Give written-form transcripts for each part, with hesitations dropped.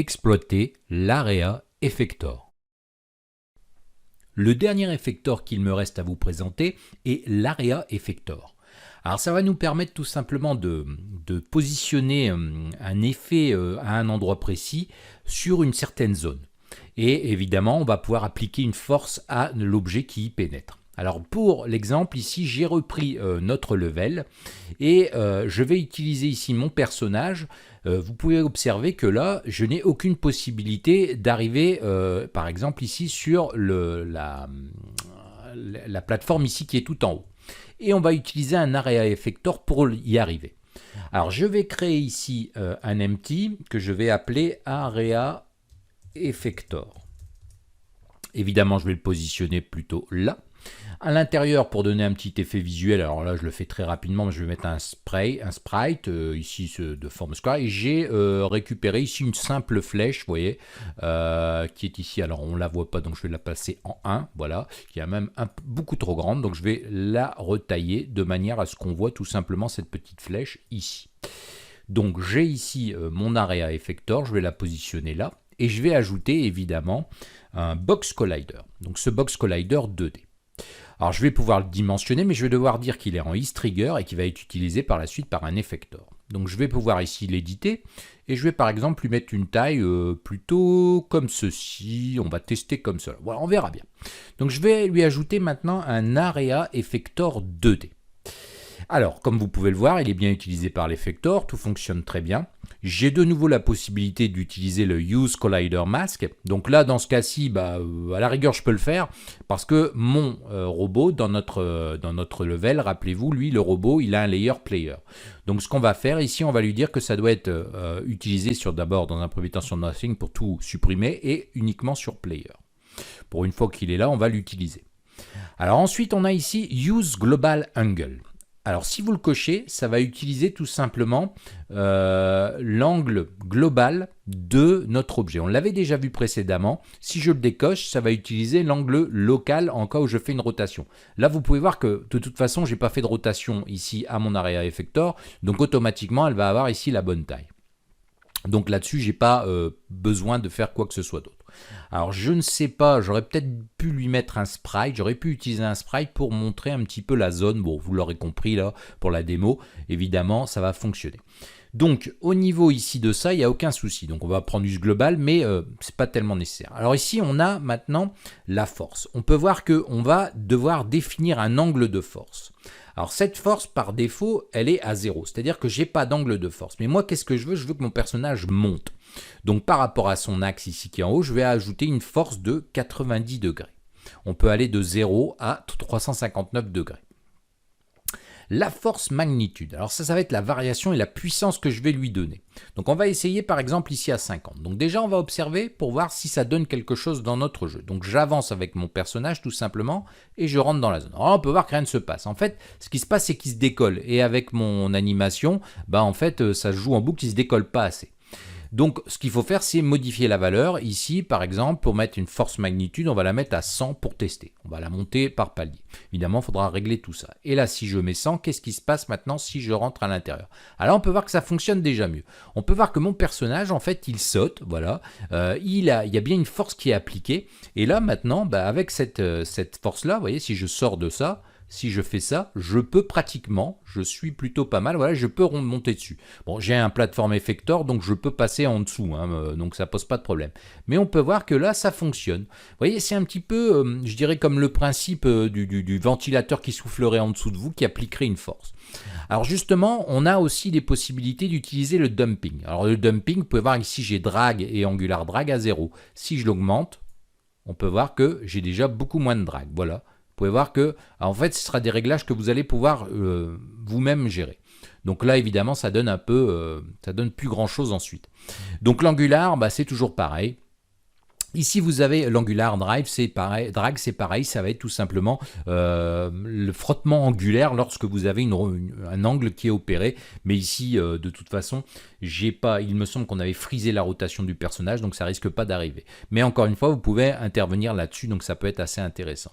exploiter l'Area Effector. Le dernier effector qu'il me reste à vous présenter est l'Area Effector. Alors ça va nous permettre tout simplement de positionner un effet à un endroit précis sur une certaine zone. Et évidemment, on va pouvoir appliquer une force à l'objet qui y pénètre. Alors pour l'exemple, ici j'ai repris notre level et je vais utiliser ici mon personnage. Vous pouvez observer que là, je n'ai aucune possibilité d'arriver, par exemple ici sur la plateforme ici qui est tout en haut. Et on va utiliser un Area Effector pour y arriver. Alors je vais créer ici un empty que je vais appeler Area Effector. Évidemment, je vais le positionner plutôt là. À l'intérieur, pour donner un petit effet visuel, alors là je le fais très rapidement, mais je vais mettre un sprite, ici de forme square, et j'ai récupéré ici une simple flèche, vous voyez, qui est ici, alors on ne la voit pas, donc je vais la passer en 1, voilà, qui est même beaucoup trop grande, donc je vais la retailler de manière à ce qu'on voit tout simplement cette petite flèche ici. Donc j'ai ici mon Area Effector, je vais la positionner là, et je vais ajouter évidemment un Box Collider, donc ce Box Collider 2D. Alors je vais pouvoir le dimensionner, mais je vais devoir dire qu'il est en IsTrigger et qu'il va être utilisé par la suite par un effector. Donc je vais pouvoir ici l'éditer et je vais par exemple lui mettre une taille plutôt comme ceci. On va tester comme cela. Voilà, on verra bien. Donc je vais lui ajouter maintenant un Area Effector 2D. Alors, comme vous pouvez le voir, il est bien utilisé par l'effector, tout fonctionne très bien. J'ai de nouveau la possibilité d'utiliser le Use Collider Mask. Donc là, dans ce cas-ci, à la rigueur, je peux le faire parce que mon robot, dans notre level, rappelez-vous, lui, le robot, il a un layer player. Donc ce qu'on va faire ici, on va lui dire que ça doit être utilisé d'abord dans un premier temps sur Nothing pour tout supprimer et uniquement sur Player. Pour une fois qu'il est là, on va l'utiliser. Alors ensuite, on a ici Use Global Angle. Alors si vous le cochez, ça va utiliser tout simplement l'angle global de notre objet. On l'avait déjà vu précédemment. Si je le décoche, ça va utiliser l'angle local en cas où je fais une rotation. Là, vous pouvez voir que de toute façon, je n'ai pas fait de rotation ici à mon Area Effector. Donc automatiquement, elle va avoir ici la bonne taille. Donc là-dessus, je n'ai pas besoin de faire quoi que ce soit d'autre. Alors je ne sais pas, j'aurais peut-être pu lui mettre un sprite, j'aurais pu utiliser un sprite pour montrer un petit peu la zone. Bon, vous l'aurez compris là, pour la démo, évidemment, ça va fonctionner. Donc au niveau ici de ça, il n'y a aucun souci. Donc on va prendre du global, mais ce n'est pas tellement nécessaire. Alors ici, on a maintenant la force. On peut voir qu'on va devoir définir un angle de force. Alors cette force, par défaut, elle est à 0. C'est-à-dire que je n'ai pas d'angle de force. Mais moi, qu'est-ce que je veux? Je veux que mon personnage monte. Donc par rapport à son axe ici qui est en haut, je vais ajouter une force de 90 degrés. On peut aller de 0 à 359 degrés. La force magnitude, alors ça va être la variation et la puissance que je vais lui donner. Donc on va essayer par exemple ici à 50. Donc déjà on va observer pour voir si ça donne quelque chose dans notre jeu. Donc j'avance avec mon personnage tout simplement et je rentre dans la zone. Alors on peut voir que rien ne se passe. En fait, ce qui se passe c'est qu'il se décolle et avec mon animation, en fait ça se joue en boucle, il ne se décolle pas assez. Donc, ce qu'il faut faire, c'est modifier la valeur. Ici, par exemple, pour mettre une force magnitude, on va la mettre à 100 pour tester. On va la monter par palier. Évidemment, il faudra régler tout ça. Et là, si je mets 100, qu'est-ce qui se passe maintenant si je rentre à l'intérieur? Alors, on peut voir que ça fonctionne déjà mieux. On peut voir que mon personnage, en fait, il saute. Voilà. Il y a bien une force qui est appliquée. Et là, maintenant, avec cette force-là, vous voyez, si je sors de ça, si je fais ça, je peux pratiquement, je suis plutôt pas mal, voilà, je peux remonter dessus. Bon, j'ai un plateforme effector, donc je peux passer en dessous, donc ça pose pas de problème. Mais on peut voir que là, ça fonctionne. Vous voyez, c'est un petit peu, je dirais, comme le principe du ventilateur qui soufflerait en dessous de vous, qui appliquerait une force. Alors justement, on a aussi des possibilités d'utiliser le dumping. Alors le dumping, vous pouvez voir ici, j'ai drag et angular drag à 0. Si je l'augmente, on peut voir que j'ai déjà beaucoup moins de drag, voilà. Vous pouvez voir que, en fait, ce sera des réglages que vous allez pouvoir vous-même gérer. Donc là, évidemment, ça donne ça donne plus grand-chose ensuite. Donc l'angular, c'est toujours pareil. Ici, vous avez l'angular drag, c'est pareil, ça va être tout simplement le frottement angulaire lorsque vous avez un angle qui est opéré. Mais ici, de toute façon, il me semble qu'on avait frisé la rotation du personnage, donc ça risque pas d'arriver. Mais encore une fois, vous pouvez intervenir là-dessus, donc ça peut être assez intéressant.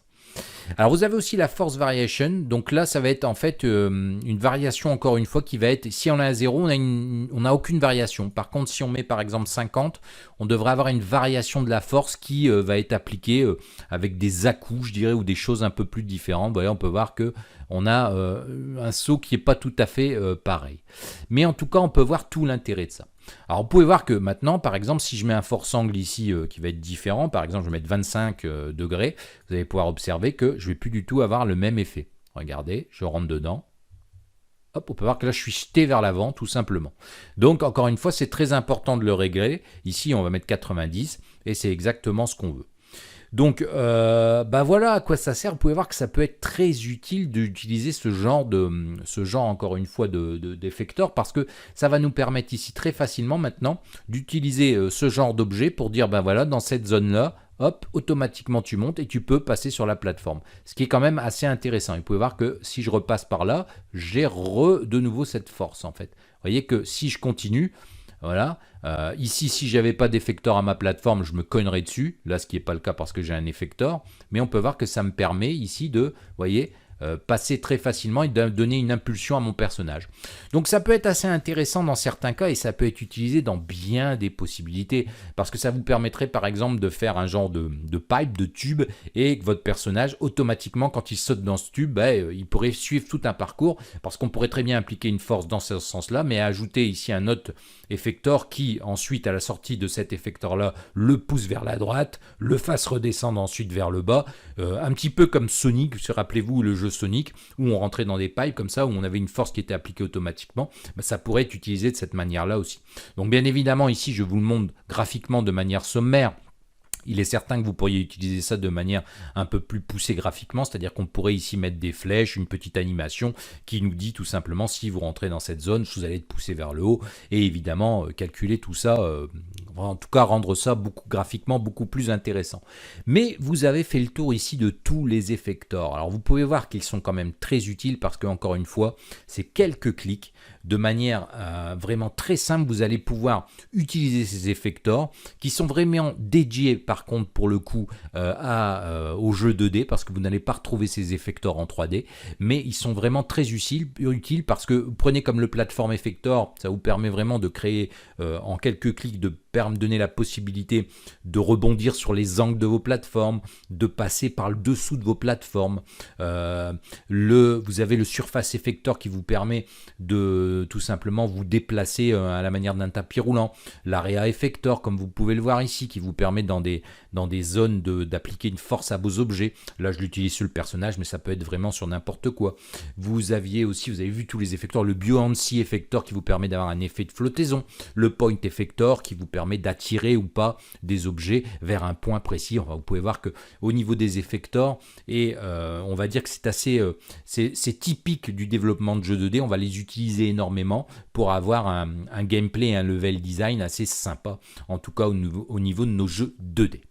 Alors vous avez aussi la force variation, donc là ça va être en fait une variation encore une fois qui va être, si on a un 0, on n'a aucune variation. Par contre si on met par exemple 50, on devrait avoir une variation de la force qui va être appliquée avec des à-coups je dirais, ou des choses un peu plus différentes. Vous voyez, on peut voir que on a un saut qui n'est pas tout à fait pareil. Mais en tout cas on peut voir tout l'intérêt de ça. Alors vous pouvez voir que maintenant, par exemple, si je mets un force angle ici qui va être différent, par exemple je vais mettre 25 degrés, vous allez pouvoir observer que je ne vais plus du tout avoir le même effet. Regardez, je rentre dedans. Hop, on peut voir que là je suis jeté vers l'avant tout simplement. Donc encore une fois, c'est très important de le régler. Ici on va mettre 90 et c'est exactement ce qu'on veut. Donc voilà à quoi ça sert. Vous pouvez voir que ça peut être très utile d'utiliser ce genre encore une fois d'effecteur, parce que ça va nous permettre ici très facilement maintenant d'utiliser ce genre d'objet pour dire voilà, dans cette zone là, hop, automatiquement tu montes et tu peux passer sur la plateforme, ce qui est quand même assez intéressant. Et vous pouvez voir que si je repasse par là, j'ai de nouveau cette force en fait. Vous voyez que si je continue, voilà. Ici, si j'avais pas d'effecteur à ma plateforme, je me cognerais dessus. Là, ce qui n'est pas le cas parce que j'ai un effecteur. Mais on peut voir que ça me permet ici de, voyez, passer très facilement et de donner une impulsion à mon personnage. Donc ça peut être assez intéressant dans certains cas et ça peut être utilisé dans bien des possibilités, parce que ça vous permettrait par exemple de faire un genre de pipe, de tube, et que votre personnage automatiquement quand il saute dans ce tube, il pourrait suivre tout un parcours, parce qu'on pourrait très bien appliquer une force dans ce sens là, mais ajouter ici un autre effecteur qui ensuite à la sortie de cet effecteur là le pousse vers la droite, le fasse redescendre ensuite vers le bas, un petit peu comme Sonic, rappelez-vous le jeu Sonic, où on rentrait dans des pipes comme ça, où on avait une force qui était appliquée automatiquement, ça pourrait être utilisé de cette manière-là aussi. Donc bien évidemment, ici, je vous le montre graphiquement de manière sommaire. Il est certain que vous pourriez utiliser ça de manière un peu plus poussée graphiquement, c'est-à-dire qu'on pourrait ici mettre des flèches, une petite animation qui nous dit tout simplement si vous rentrez dans cette zone, vous allez être poussé vers le haut, et évidemment calculer tout ça, en tout cas rendre ça graphiquement beaucoup plus intéressant. Mais vous avez fait le tour ici de tous les effectors. Alors vous pouvez voir qu'ils sont quand même très utiles parce que encore une fois, c'est quelques clics. De manière vraiment très simple, vous allez pouvoir utiliser ces effectors qui sont vraiment dédiés par contre pour le coup au jeu 2D, parce que vous n'allez pas retrouver ces effectors en 3D, mais ils sont vraiment très utiles parce que vous prenez comme le platform effector, ça vous permet vraiment de créer en quelques clics, de donner la possibilité de rebondir sur les angles de vos plateformes, de passer par le dessous de vos plateformes. Vous avez le surface effector qui vous permet de tout simplement vous déplacer à la manière d'un tapis roulant. L'area effector, comme vous pouvez le voir ici, qui vous permet dans des zones d'appliquer une force à vos objets. Là, je l'utilise sur le personnage, mais ça peut être vraiment sur n'importe quoi. Vous avez vu tous les effectors, le buoyancy effector qui vous permet d'avoir un effet de flottaison, le point effector qui vous permet d'attirer ou pas des objets vers un point précis. Enfin, vous pouvez voir que au niveau des effectors, et on va dire que c'est assez c'est typique du développement de jeux 2D. On va les utiliser énormément pour avoir un gameplay et un level design assez sympa, en tout cas au niveau de nos jeux 2D.